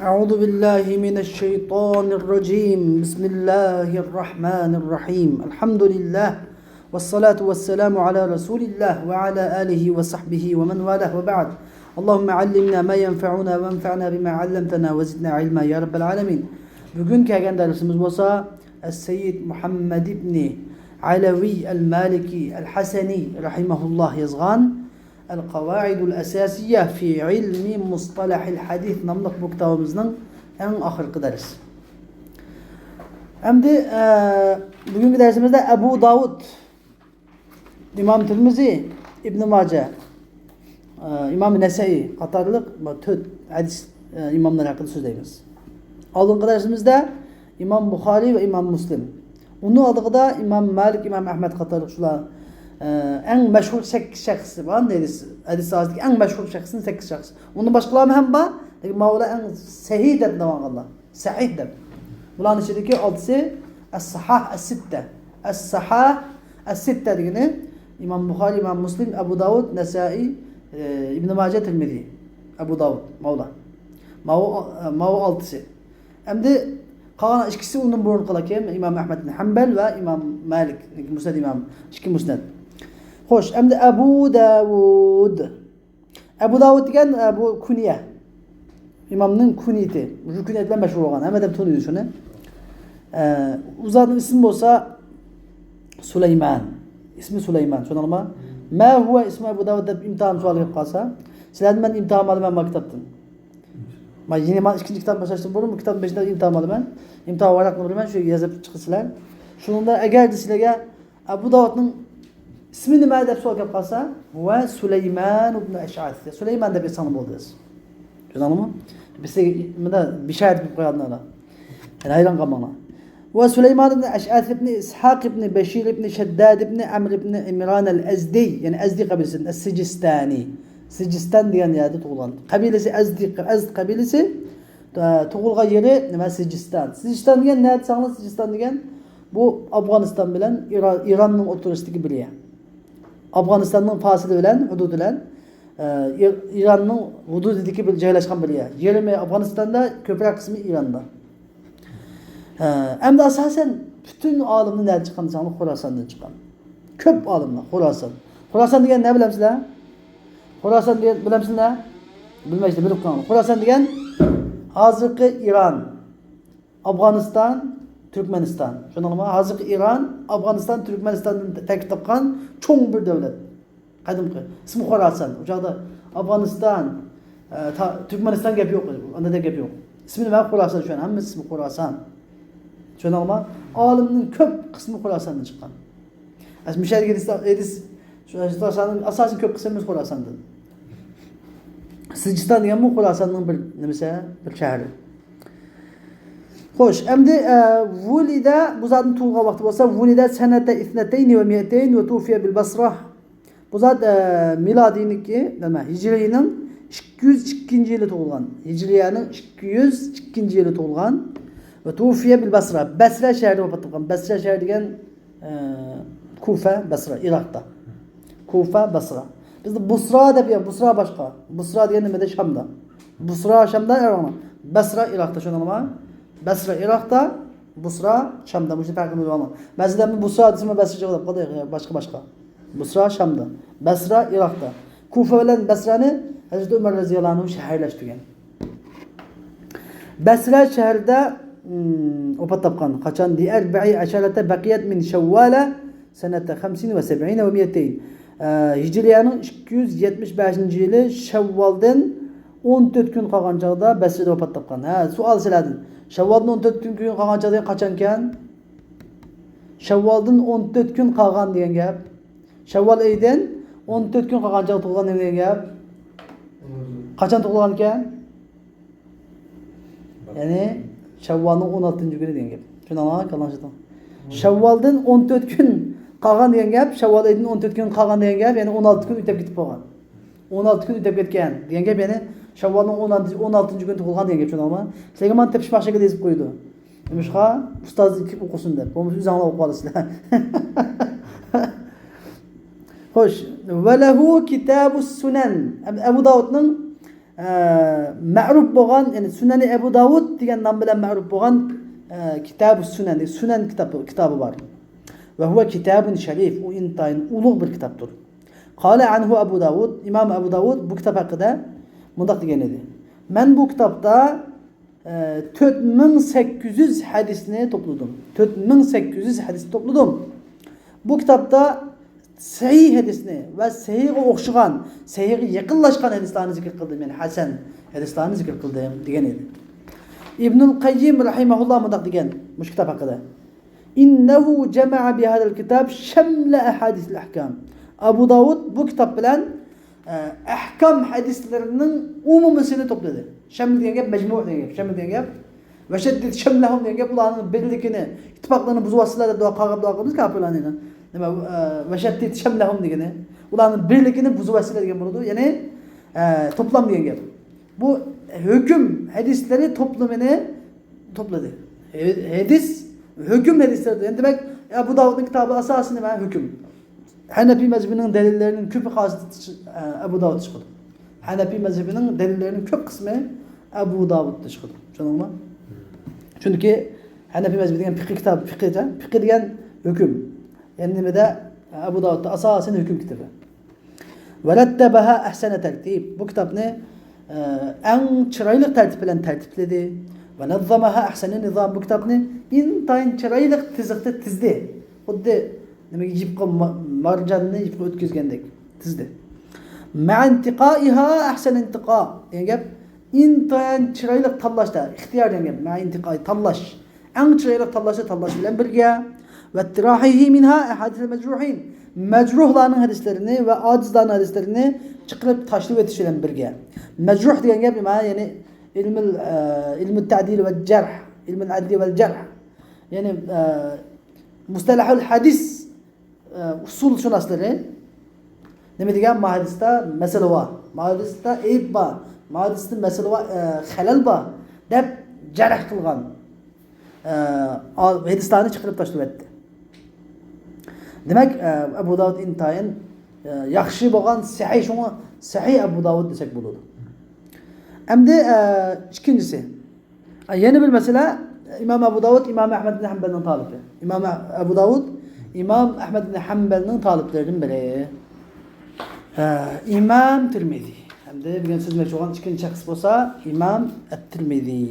أعوذ بالله من الشيطان الرجيم بسم الله الرحمن الرحيم الحمد لله والصلاة والسلام على رسول الله وعلى آله وصحبه ومن والاه وبعد اللهم علمنا ما ينفعنا وانفعنا بما علمتنا وزدنا علما يا رب العالمين. Bugün kelgan dersimiz bolsa Es-Seyyid Muhammad ibn Alawi el-Maliki el-Hasani rahimahullah yazgan El-Qavaidul Esasiye fi ilmi mustalahil hadith namlıq bu kitabımızın en ahırkı dersi. Şimdi bugünkü dersimizde Ebu Davud, İmam Tirmizi, İbn Mace, İmam Nesai qatarlıq hadis imamlar hakkında sözdeyimiz. Aldığımız dersimizde İmam Bukhari ve İmam Müslim. Onun adıqda İmam Malik, İmam Ahmed qatarlıq şular en meşhur 8 şahsı var. Hadis sahasındaki en meşhur şahsın 8 şahsı. Onun başkaları hem var. Mevla en sahih der Allah. Sahih der. Bunların içindeki 6'sı Es-Sahah Es-Sitte. Es-Sahah Es-Sitte degeni İmam Bukhari, İmam Müslim, Ebu Davud, Nesai, İbn Mace, Tirmizi. Ebu Davud, Mevla. Mevla 6'sı. Hem de kalan ikisi onun burun kalakem İmam Ahmed bin Hanbel ve İmam Malik, Musned İmam, iki Musned. Hoş, hem de Ebu Davud. Ebu Davud degen bu kuniye. İmamın kuniyeti. Bu kuniyetle meşhur olan. Hem de tanıyordu şunu. Uzadın isim olsa Süleyman. İsmi Süleyman. Şunu alma. Ma huve ismi Ebu Davud deyip imtihan sualı yapıp kalsa. Sizlerden ben imtihan alıp ben kitaptım. Ma yine ben ikinci kitap başlaştım. Bu kitabın beşinde imtihan alıp ben. İmtihan var aklımda ben şöyle yazıp çıkısılar. Şununda eğer de sizlere Ebu Davud'un ismini nima deb so'rab qolsa, va Süleyman ibn Eş'ath. Süleyman deb sanıb oldunuz. Tushundingmi? Bizga bunda bishayt deb qo'yadilar. Hayron qolmanglar. Va Süleyman ibn Eş'ath ibn İshaq ibn Beşir ibn Şeddad ibn Amr ibn İmran el-Azdi, yani Azdi kabilesinden Es-Sicistani. Sichistan degan yerda tug'ilgan. Qabilasi Azd qabilasi tug'ilgan yeri nima Sichistan. Sichistan degan nerede saqlangan Sichistan degan bu Afg'oniston bilan İranning o'rtasidagi bir yer. Afg'onistonning fasili bilan hududi bilan İranning hududidagi bir joylashgan bir yer. Yerimi Afg'onistonda, ko'proq qismi İran'da. Hem de asasen bütün alimler nerede çıkan insanlar Xorasan'dan çıkan. Köp alimler Xorasan. Xorasan degan ne bilemsizler? Xorasan degan bilemsizler? Bilmeysizler, bilib qo'ying. Xorasan degan hozirgi İran, Afg'oniston, Türkmenistan. Shuningmi, hozirgi İran, Afg'oniston, Türkmenistandan tarkib topgan cho'ng bir davlat. Qadimgi ismi Xorasan. O chaqda Afg'oniston, Türkmeniston gap yo'q, unda gap yo'q. İsmi nima? Xorasan shu, hammasi ismi Xorasan. Shuningmi, olimning ko'p qismi Xorasandan chiqqan. Edis Xorasanning asosiy ko'p qismi Xorasandan. Sichistan degan bu Xorasanning bir nimasi, bir shahri. Xo'sh, endi Vulida bu zatning tug'ilgan vaqti bo'lsa, Vulida sanata 200 ve tufiya bil Basra. Bu zat miladiniki, nima, Hijriyaning 202-yili tug'ilgan. Hijriyaning 202-yili tug'ilgan ve tufiya bil Basra. Basra shahrida vafot etgan. Basra shahri degan Kufa, Basra, Iroqda. Kufa, Basra. Bizda Busra deb, Busra boshqa. Busra degan nimada Shamda. Busra Shamda, Basra Iroqda, shuningmi? Basra Iroqda, Busra Shamda. Bu farqini bilaman. Ba'zilar Busra desam Basra deb qoladi, boshqa. Busra Shamda, Basra Iroqda. Kufa bilan Basrani Hazrat Umar roziyallohu anhu shaharlashtirgan. Basra shahrida vafot topgan. Qachon? Di 14 baqiyat min Shawwal sanata 50 ve 70 ve 200. Hijriyaning 275-yili Shawwaldan 14 kun qolgan chog'da Basrada vafot topgan. Savol sizlardan. Shawwaldan 14 kun qolgan chog'da qachon ekan? Shawwaldan 14 kun qolgan degan gap. Shawwal oyidan 14 kun qolgan chog'da tug'ilgan degan gap. Qachon tug'ilgan ekan? Ya'ni Shawwalning 16-kuni degan gap. Tushunarlimi? Kalonchidan. Shawwaldan 14 kun qolgan degan gap, Shawwal oyidan 14 kun qolgan degan gap, ya'ni 16 kun o'tib ketib qolgan. 16 kun o'tib ketgan degan gap, ya'ni Shawwalning 16-kuni tug'ilgan degan gap, tushunarlimi? Sizlarga men tepishmoqchiga deb qo'ydi. Nimishqa ustozlik o'qisin deb. Bo'lmasa o'zinglar o'qib qolasizlar. Xo'sh, va lahu kitabus sunan. Abu Davudning ma'ruf bo'lgan, ya'ni Sunani Abu Davud degan nom bilan ma'ruf bo'lgan Kitab-ı Sunan, Sunan kitabı var. Ve huve kitabun şerif, o intayin ulug' bir kitaptır. Kale anhu Abu Davud, İmam Abu Davud bu kitap hakkında mundaq degan edi. Men bu kitapta 4800 hadisini topladım. 4800 hadis topladım. Bu kitapta sahih hadisini ve sahih'e o'xshagan, sahih'e yaqinlashgan hadislarni zikr qildim. Yani hasan hadislarni zikr qildim degan edi. İbnül Qayyim rahimahullah mundaq degan bu kitap hakkında. İnnehu cema'a bi hadal kitab şemle ahadithil ahkam. Abu Davud bu kitap bilen ahkam hadislerinin umumisini topladı. Şeml degan gap mecmu' degan gap. Şeml degan gap ve şeddid şemlahum degan gap ularning birligini, ittifoqlarini buzyapsizlar deb duo qilamiz kafirlarni. Nima ve şeddid şemlahum degani ularning birligini buzyapsizlar degan bo'ladi. Ya'ni toplam degan gap. Bu hüküm hadisleri toplamını topladı. Hadis hüküm hadisleri. Yani demek Abu Davud'un kitabı asasını ve hüküm. Hanefi mezhebinin delillerinin köpü kasıtı Abu Davud çıkıyor. Hanefi mezhebinin delillerinin köp kısmı Abu Davud'da çıkıyor. Anladın mı? Çünkü Hanefi mezhebi degan fiqh kitabı, fiqh degan hüküm. Yani de Abu Davud'da asasını hüküm kitabı. Velettebaha ahsene tertib. Bu kitabını en çıraylık tertip bilen tertipledi. Ve nazzamaha ahsene nizam. Bu kitabını intayin çıraylık tizikte tizdi. Xuddi demek yipqa marjanını yipqa ötkizgendek tizdi. Ma'a intiqaiha ahsene intiqa. Yani gap intayin çıraylık tallaşta, ihtiyar yani gap. Ma'a intiqai tallaş. En çıraylık tallaş bilen birge. Ve ittirahihi minha ahadithil mecruhin. Mecruhlarının hadislerini ve acizlarının hadislerini çıkarıp taşlip etişilen birge. Mecruh diyen gap yani ilmül ta'dil ve cerh, ilmül adli ve cerh. Yani mustalahul hadis usul şunasları ne diyen hadiste mesele var. Hadiste eyb var. Hadiste mesele var, halal var. Dep cerh kılgan. Hadislerini çıkarıp taşlip etti. Demek Abu Davud intayin yaxshi bo'lgan sahih şunu sahih Abu Davud desek bo'ladi. Endi ikincisi. Yeni bir mesele İmam Abu Davud İmam Ahmed bin Hanbel'in talibi. İmam Abu Davud İmam Ahmed bin Hanbel'in taliplerinden biri. İmam Tirmizi. Endi bir sözmek olan ikinci şahs bolsa İmam Tirmizi.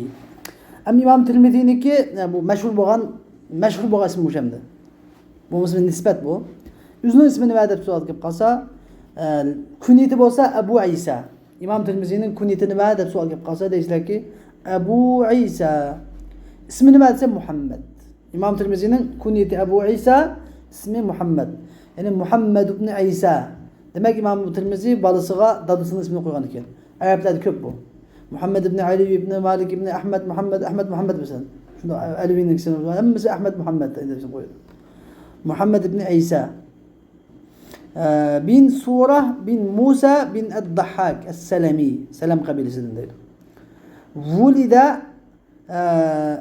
Hem İmam Tirmizi'ninki bu meşhur bo'lgan ismi o'shamda. Bu ismin nisbat bu. Üzünün ismini verip sual qilib qolsa, kunyati bo'lsa Abu İsa. İmam Tirmizi'nin kunyatini verip sual qilib qolsa deysizlarki Abu İsa. İsmini verse Muhammed. İmam Tirmizi'nin kunyati Abu İsa, ismi Muhammed. Yani Muhammed ibn İsa. Demek İmam Tirmizi balısıga dadısının ismini koygan ekan. Araplarda köp bu. Muhammed ibn Ali ibn Malik ibn Ahmed Muhammed mesela. Şunda Ali'nin ismi var. Hemmisi Ahmed Muhammed diye koyuyor. Muhammed ibn İsa bin Surah bin Musa bin Ad-Dahhak Es-Selemi Selam kabilesinden değil. Vulida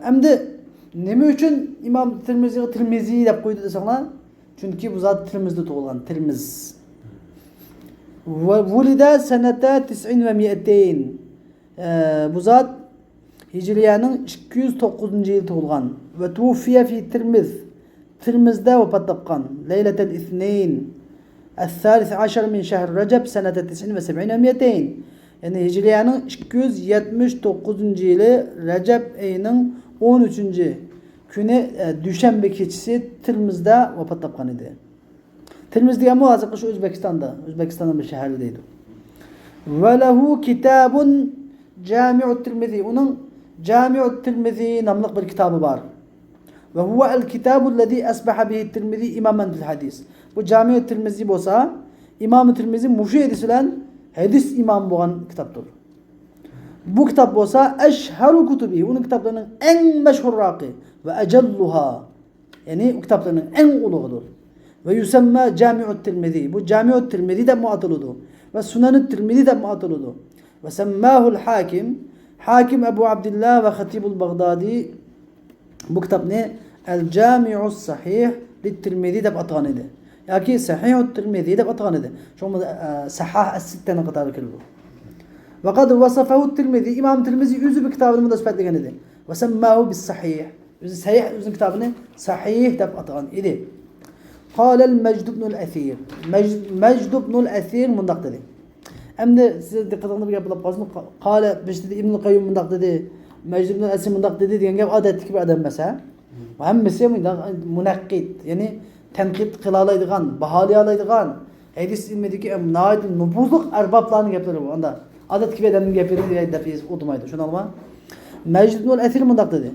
emdi neme üçün İmam Tirmizi dep koydu desanglar? Çünkü bu zat Tirmiz'de doğulgan, Tirmiz. Vulida senete 90 ve 200. Bu zat Hicriyanın 209. yıl doğulgan ve tufiye fi Tirmiz. Tirmiz'de vefat tapkan. Leyletel İthneyn. الثالث عشر من شهر Recep senete 90 ve 70 ve 200. Yani Hicriyanın 279. yılı Recep ayının 13. günü Düşenbe keçisi Tirmiz'de vefat tapkan idi. Tirmiz diye muhazıkı şu Özbekistan'da bir şehirliydi. Ve lehu kitabun Cami'ut Tirmizi. Onun Cami'ut Tirmizi namlık bir kitabı var. Ve huve el kitabu lezî esbaha bihi Tirmizi imamen fil hadis. Bu Cami-i Tirmizi bolsa İmam-ı Tirmizi muşu edisilen hadis imam boğan kitaptır. Bu kitap bolsa eşheru kutubi. Onun kitaplarının en meşhurraki ve ecelluha. Yani o kitaplarının en uluğudur. Ve yusemma Cami-i Tirmizi. Bu Cami-i Tirmizi de muatılıdır. Ve Sunan-ı Tirmizi de muatılıdır. Ve semmâhul hakim. Hakim Ebu Abdillah ve Hatibul Bagdadi bu kitap ne? El Cami'us Sahih Lit-Tirmizi deb atağan idi. Yoki Sahih-ut Tirmizi deb atağan idi. Şu sahah es-sittani qatori keldi. Ve kad vasafahu Tirmizi. İmam Tirmizi özü bir kitabını da sifatlagan edi. Ve semmahu bis sahih. Özü sahih özün kitabını sahih deb atagan idi. Qala al-Majd ibn al-Athir. Majd ibn al-Athir mundaq dedi. Endi siz diqqatingizni bir gap qilib qolsin. Qala dedi İbn Qayyim mundaq dedi. Majd ibn al-Athir mundaq dedi degan gap odatdagi bir odam emas. Hammasi munaqqid, ya'ni tanqid qila oladigan, baholay oladigan, hadis ilmidagi nufuzliq arboblarning gaplari bu. Unda odatdagi odamning gaplari deb o'tmaydi. Tushunarlimi? Majd ibn al-Athir mundaq dedi.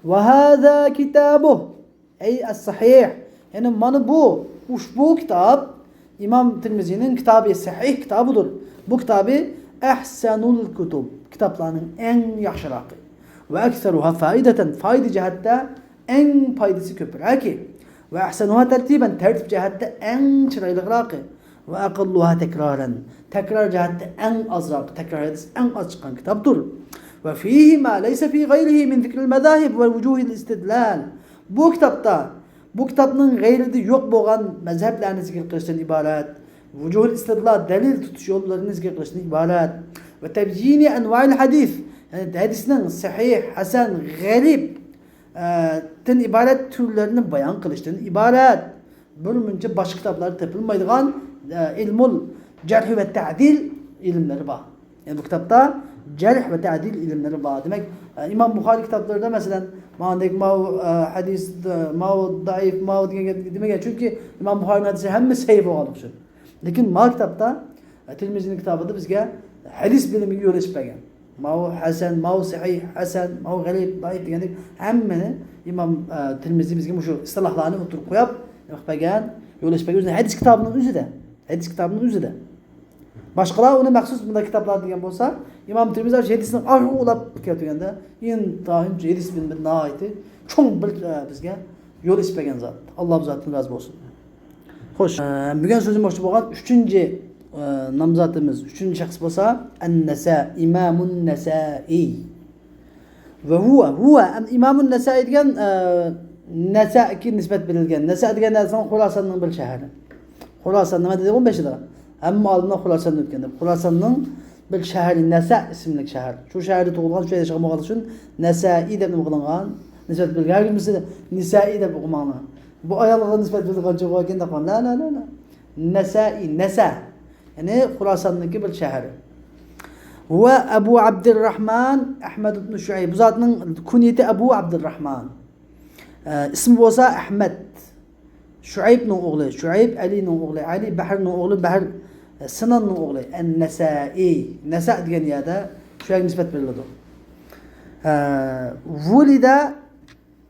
Va hada kitabuh ay as-sahih. Yani mana bu ushbu kitob İmam Tirmizi'nin kitabı sahih kitabıdır. Bu kitabı ahsanul kutub. Kitaplarının en yaxshiraqi. Ve ekseruha faideten. Fayda cihatte en faydası köpüraki. Ve ahsanuha tertiben. Tertip cihatte en çıraylıqraqi. Ve aqalluha tekraren. Tekrar cihatte en azraqi. Tekrar hadis en az çıkan kitaptır. Ve fihi ma leyse fi gayrihi min zikril medahib ve vucuhil istidlal. Bu kitapta bu kitabın gayride yok boğan mezheplerini zikir kılıştan ibaret. Vucuhul istidlal delil tutuş yollarını zikir kılıştan ibaret. Ve tebcini enva'il hadis. Yani hadisinin sahih, hasen, garip ten ibaret türlerini bayan kılıştan ibaret. Bölümünce başka kitapları tepilmaydıgan ilmul cerh ve ta'dil ilimleri var. Yani bu kitapta cerh ve ta'dil ilimleri var. Demek İmam Bukhari kitaplarında mesela ma'andaki hadis, daif, demek çünkü İmam Bukhari'nin hadisi hem sahih olmuş. Lakin ma kitapta Tirmizi'nin kitabında bizge hadis bilimi yol açmagan. Ma'u hasan, ma'u sahih, hasan, ma'u garip, daif degandik hammani İmam Tirmizi bizge şu istilahlarını oturup koyup yapmagan, yol açmagan. Hadis kitabının özüde. Hadis kitabının özüde. Başkalar ona məxsus bunda kitaplar degan bolsa, İmam Tirmizi hadisini ağır olab keltirganda, intahin hadis bilimi naiti çoğ bir bizge yol açmagan zat. Allah bu zatdan razı olsun. Xo'sh, bugun so'zlamoqchi bo'lgan 3-chi nomzodimiz, 3-chi shaxs bo'lsa, An-Nasa, İmamun Nasai. Ve huwa İmamun Nasai degan Nasa'ga nisbat berilgan. Nasa degan narsa Xurasanning bir shahri. Xurasan nima dedi 15-da? Hamma olimlar Xurasandan o'tgan. Xurasanning bir shahri Nasa ismli shahar. Shu shaharda tug'ilgan, shu yerda yashagan uchun Nasai deb nima qilingan? Nisbat berilgan. Kimisi Nisai deb o'qimoqlar. Bu ayolga nisbat berilgan jo'g'a ekanda qon. La. Nasai, Nasa. Yani Xurasan'daki bir şehri. Ve Ebu Abdurrahman Ahmed ibn Şuayb. Bu zatının kunyeti Ebu Abdurrahman. İsmi olsa Ahmed. Şuayb'nin oğlu. Şuayb Ali'nin oğlu. Ali Bahr'nin oğlu. Bahr Sinan'nin oğlu. En-Nasai. Nasa degan yerda Şuayb nisbat beriladi. Vulida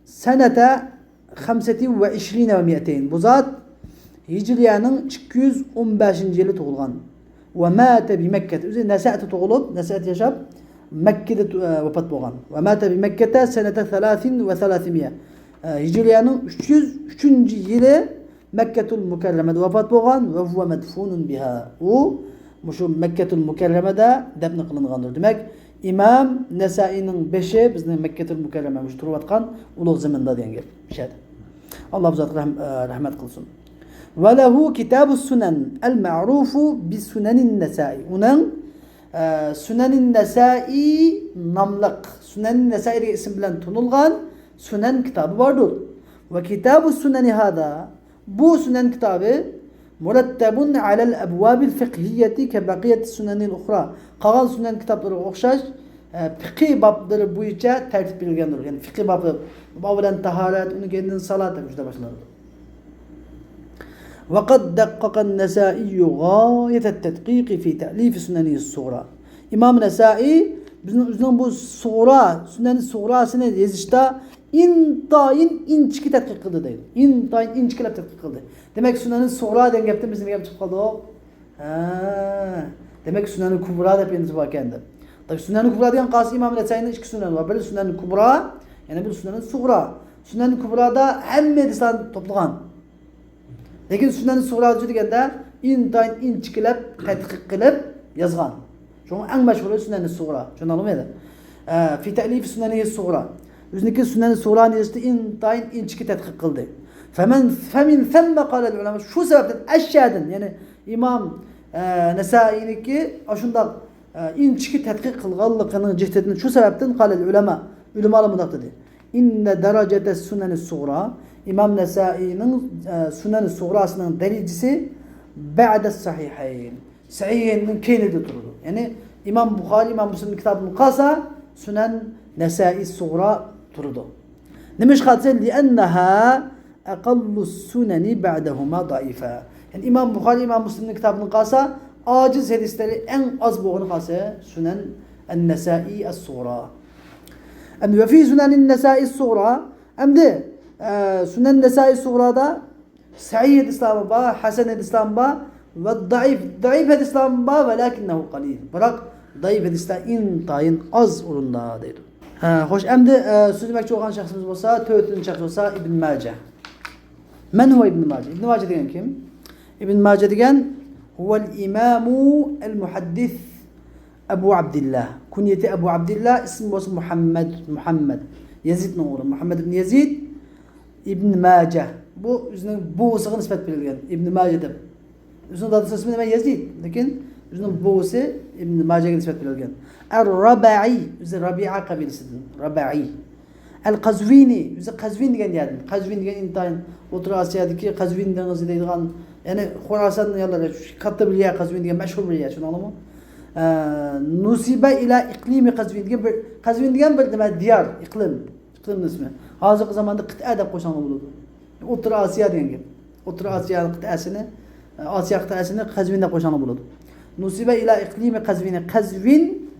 senete 25 ve 200. Bu zat Hicriyanın 215 yılı tug'ilgan. Ve mate bi Mekke. O'zi Nasa'da tug'ilib, Nasa'da yashab, Mekke'de vafot bo'lgan. Ve mate bi Mekke'te senete 30 ve 300. Hicriyanın 303 yılı Mekketul Mukerreme'de vafot bo'lgan ve huve medfunun biha. O şu Mekketul Mukerreme'de defne kılıngandır. Demek İmam Nasai'nin 5'i bizning Mekketul Mukerreme'de turib atgan ulug' zaminda degan gap. Allah bu zat rahmet kılsın. Ve lehu kitabus sunan el-ma'rufu bi sunanin Nasai. Onun sunanin Nasai namlıq. Sunanin Nasai diye isim bilen tunulgan sunan kitabı vardır. Ve kitabus sunani hada. Bu sunan kitabı murattabun alel ebvabil fiqhiyyeti ke baqiyeti sunanil ukhra. Qalan sunan kitapları oxşaş fiqhi babları boyunca tertip edilgendir. Yani fiqhi babı bilen taharet, onu kendin salat demiş de başlanır. وقد دقق النسائي غاية التدقيق في تأليف سننه الصغرى. İmam Nasai bizim bu Sünen-i Suğrasını yazışta intayin inçki tədqiq qıldı deyil. İntayin inçkilab tədqiq qıldı. Demek Sünen-i Suğra den gapta bizim gap çıkıp kaldı o. Demek Sünen-i Kubra da pendisi var kendi. Tabi Sünen-i Kubra diyen qası İmam Nasai'nin 2 sünen var. Biri Sünen-i Kubra, yani bir Sünen-i Suğra. Sünen-i Kubra'da hem medistan toplagan. Lekin Sünen-i Suğra degende intayin inçkilab tədqiq qilib yazgan. Şunun en meşhuru Sünen-i Suğra. Şunu anlamaydı. Fi ta'lif Sünen-i Suğra. Üzneki Sünen-i Suğra neyse intayin inçki tədqiq qıldı. Femin themme qalel ulema. Şu sebepten eşyadın yani İmam Nasai'ninki aşında inchki tadqiq qilganligining jihatini shu sababdan qalil ulamolar bundoq dedi. Inna darajata sunanis sug'ra İmam Nesai'nin Sunan-ı Suğrasının derecesi ba'da sahihayn. Sahihinin keynide durdu. Yani İmam Bukhari, İmam Müslim'in kitabının kalsa Sunan Nesai Suğra durdu. Nemiş katse li'enneha aqallu sunani ba'dahuma daifa. Yani İmam Bukhari, İmam Müslim'in kitabının kalsa aciz hadisleri en az boğunu kalsa Sunan Nesai Suğra. Ve fi Sunan Nesai Suğra hem de Sunan Nesai Suğra'da Sahih hadisler var, Hasan hadisler var ve zayıf hadisler var ve lakinnehu qalil. Bırak zayıf hadisler intayın az orunda deydi. Hoş, hem de sözlemek olan şahsımız olsa, tövbetin şahsı olsa İbn Mace. Men huve İbn Mace? İbn Mace degen kim? İbn Mace degen huvel imamu el muhaddis Ebu Abdillah. Kunyeti Ebu Abdillah, ismi olsa Muhammed. Yazid'nin oğlu. Muhammed ibn Yazid İbn Mace. Bu üzerine buğusuna nispet verilgen. İbn Mace de. Üzerine dadısı ismi demek Yazid. Lakin üzerine buğusu İbn Mace'ye nispet verilgen. El-Raba'i. Üzerine Rabi'a kabilesidir. Raba'i. El-Kazvini. Üzerine Kazvin degen yerdir. Kazvin degen intayın. Otur Asya'daki Kazvin denizi deydiğen. Yani Khorasan'ın yerleri. Katta bir yer Kazvin degen meşhur bir yer. Şunu anlamı? Nusibe ila iklimi Kazvin degen. Kazvin degen bir demek diyar. İklim ismi. Hazır zamanda kıta da koşan olurdu. Otur Asya degen gibi. Otur Asya kıtasını, Asya kıtasını Kazvin'de koşan olurdu. Nusibe ila iklimi Kazvin'e. Kazvin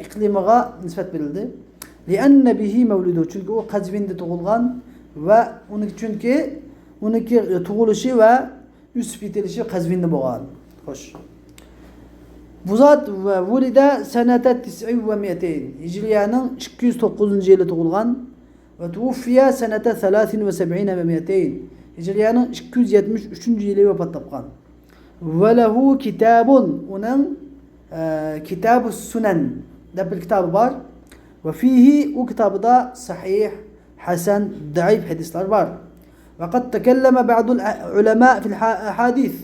iklimine nispet verildi. Lianne bihi mevludu. Çünkü o Kazvin'de doğulgan ve onunki doğuluşu ve üst bitilişi Kazvin'de boğan. Hoş. Bu zat vulide senete 900 Hicriye'nin 209. yılı doğulgan ve tuğfiye senete 73 ve 200 Hicriye'nin 273. yılı vefat tapkan. Ve lehu kitabun, onun Kitab-ı Sunan da bir kitabı var ve fihi o kitabda sahih, hasan, zayıf hadisler var. Ve kad tekelleme ba'dul ulema fil hadis.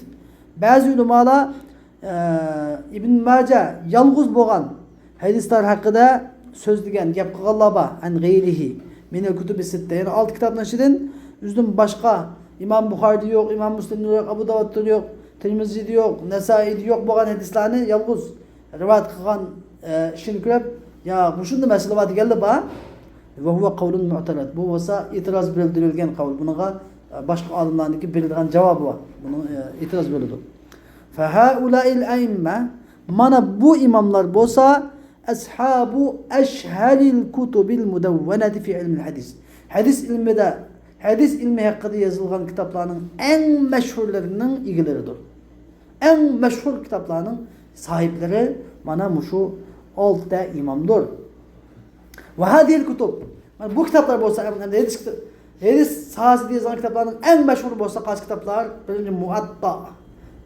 Bazı ulemalar İbn Mace yalğız boğan hadisler hakkında söz degen gap qılğanlar an gayrihi minel kutubi sitte. Yani 6 kitapdan içinden üzüm başka İmam Bukhari'de yok, İmam Müslim'de yok, Abu Davud'da yok, Tirmizi'de yok, Nesai'de yok boğan hadislerini yalğız rivayet qılğan işini görüp ya bu şunda mesele var geldi ba ve huve kavlun mu'tarat. Bu olsa itiraz bildirilgen kavl. Buna başka alimlerindeki bildiren cevabı var. Bunu itiraz bildirdi. فَهَؤُلَاءِ الْاَئِمَّةِ Mana bu imamlar bolsa ashabu eşheril kutubil mudevveneti fi ilmil hadis. Hadis ilmi hakkında yazılgan kitaplarının en meşhurlarının ilgileridir. En meşhur kitaplarının sahipleri mana muşu 6 imamdır. Ve hadil kutub. Bu kitaplar bolsa hadis sahasında yazılan kitapların en meşhur bolsa kaç kitaplar? Birinci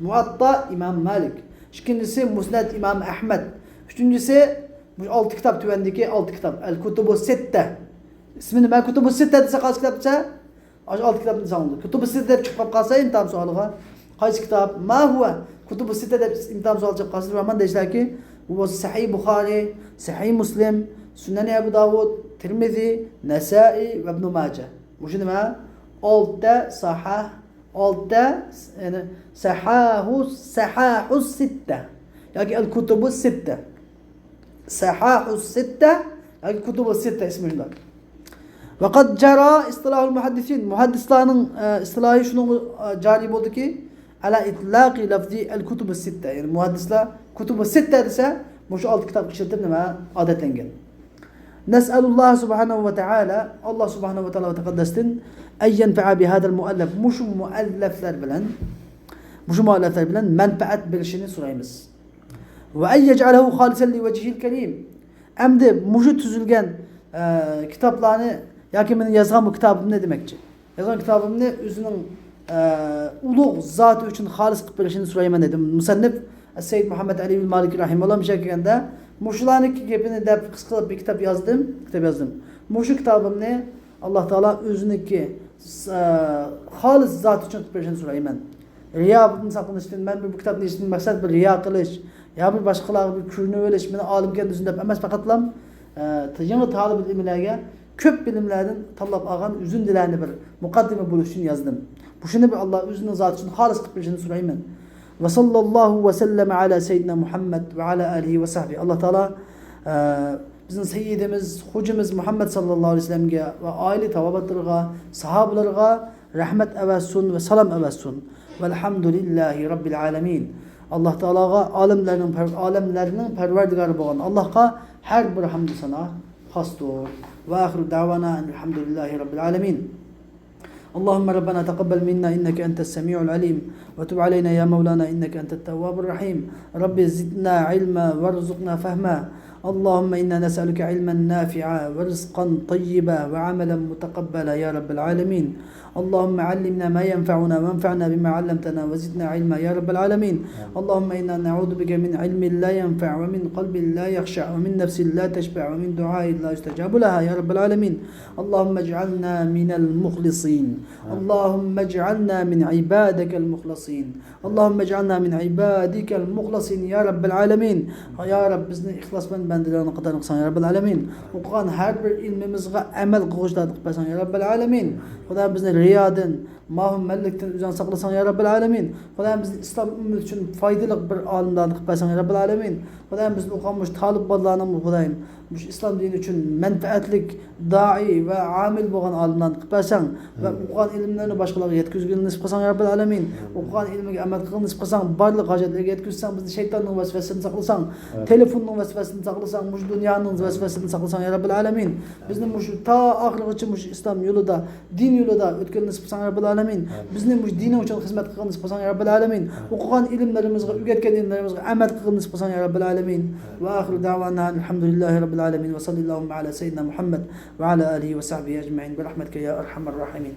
Muatta İmam Malik. İkincisi Musned İmam Ahmed. Üçüncüsü bu 6 kitap tüvendeki 6 kitap. El Kutubu Sitte. İsmini ben Kutubu Sitte dese kaç kitap dese? 6 kitap dese alındı. Kutubu Sitte çıkıp kalsa imtihan sualığa. Kaç kitap? Ma huve? Kutubu Sitte de imtihan sualı çıkıp kalsa. Rahman deyişler ki bu Sahih Bukhari, Sahih Muslim, Sünnen-i Ebu Davud, Tirmizi, Nesai ve İbn Mace. Bu şimdi mi? 6 sahih. 6 yani sahahu sitte. Yani el kutubu sitte. Sahahu sitte. Yani kutubu sitte isminden. Ve kad cara istilahul muhaddisin. Muhaddislerin istilahı şunu cari oldu ki ala itlaqi lafzi el kutubu sitte. Yani muhaddisler kutubu sitte dese bu şu 6 kitap kışırtıp ne adeten. Nes'alullah subhanahu ve teala Allah subhanahu ve teala ve tekaddestin en yenfe'a bihadel muallef muşu muallefler bilen menfaat bilişini sorayımız. Ve en yec'alehu halisen li vecihil kerim. Hem de muşu tüzülgen kitaplarını yakiminin yazgan bu kitabım ne demekçi? Yazgan kitabım ne? Üzünün uluğ zatı için halis bilişini sorayım dedim. Musannif Seyyid Muhammed Ali Maliki Rahimullah müşekkikende muşularını gepini de kıskılıp bir kitap yazdım. Muşu kitabım ne? Allah Teala özündeki halis zat için bilişini sorayım ben. Riya saklanıştın. Ben bu kitabını işittim. Maksat bir riya kılış. Ya bir başkaları bir kürünü öyle meni alim keldi üzündep emas fakatlam yangi talib ilmlarga ko'p bilimlardan tanlab olgan uzun dilarni bir muqaddima bo'lish uchun yozdim. Bu shuni bir Alloh o'zining zoti uchun xolis qilib berishini so'rayman. Va sallallohu va sallama ala sayyidina Muhammad va ala alihi va sahbihi. Alloh taolo bizning sayyidimiz, hujimiz Muhammad sallallohu alayhi vasallamga va oila tavobatlariga, sahobalarga rahmat avassun va salom avassun. Velhamdülillahi rabbil alamin. Allah Teala'ga alemlerinin perverdigarı bo'lgan Allohga har bir hamd sana xosdir. Ve ahiru davana elhamdülillahi rabbil alamin. اللهم ربنا تقبل منا إنك أنت السميع العليم وتب علينا يا مولانا إنك أنت التواب الرحيم رب زدنا علما وارزقنا فهما اللهم إنا نسألك علما نافعا ورزقا طيبا وعملا متقبلا يا رب العالمين اللهم علمنا ما ينفعنا وانفعنا بما علمتنا وزدنا علما يا رب العالمين اللهم إنا نعوذ بك من علم لا ينفع ومن قلب لا يخشع ومن نفس لا تشبع ومن دعاء لا يستجاب لها يا رب العالمين اللهم اجعلنا من المخلصين اللهم اجعلنا من عبادك المخلصين اللهم اجعلنا من عبادك المخلصين يا رب العالمين يا رب بزني إخلاص من بندلنا قدر نقصان يا رب العالمين وقان هر bir ilmimizga amel qilishlarni qilsan ya Rabbil alamin Xudo bizni riyodan mahum mellikdan uzan saqlasan ya Rabbil alamin Xudo bizni islom ummati uchun foydali bir olimlarni qilsan ya Rabbil alamin Xudo bizni o'qamoq talib bolalarni Xudoyim mush islom dini uchun manfaatlik dai va amil bo'lgan olimlarni qilsan va o'qigan ilmlarni boshqalarga yetkazishni nasib qilsan ya Rabbil alamin o'qigan ilmiga amal qilishni nasib qilsan barliq hojatlarga yetkazsan bizni shaytonning vasvasasidan saqlasan telefonning vasvasasidan saqlasan mush dunyoning vasvasasidan saqlasan ya Rabbil alamin bizni mush ta oxirigacha mush islom yo'lida din yo'lida o'tgan nasib qilsan ya Rabbil alamin bizni mush din uchun xizmat qilgan nasib qilsan ya Rabbil alamin o'qigan ilmlarimizga o'rgatgan ilmlarimizga amal qilgan nasib qilsan ya Rabbil alamin va axiru da'vana alhamdulillahi rabbil العالمين وصلى اللهم على سيدنا محمد وعلى آله وصحبه أجمعين برحمتك يا أرحم الراحمين